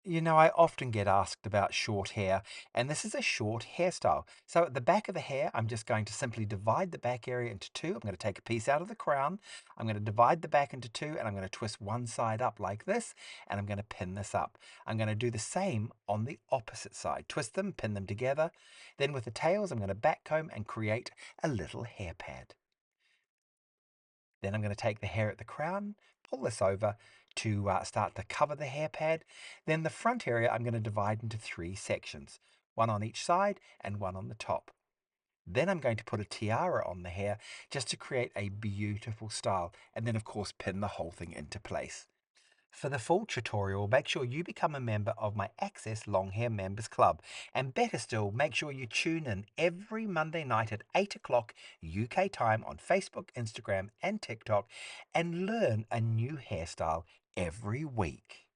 You know, I often get asked about short hair, and this is a short hairstyle. So at the back of the hair, I'm just going to simply divide the back area into two. I'm going to take a piece out of the crown. I'm going to divide the back into two, and I'm going to twist one side up like this, and I'm going to pin this up. I'm going to do the same on the opposite side. Twist them, pin them together. Then with the tails, I'm going to back comb and create a little hair pad. Then I'm going to take the hair at the crown, pull this over to start to cover the hair pad. Then the front area I'm going to divide into three sections, one on each side and one on the top. Then I'm going to put a tiara on the hair just to create a beautiful style, and then of course pin the whole thing into place. For the full tutorial, make sure you become a member of my Access Long Hair Members Club. And better still, make sure you tune in every Monday night at 8 o'clock UK time on Facebook, Instagram, and TikTok and learn a new hairstyle every week.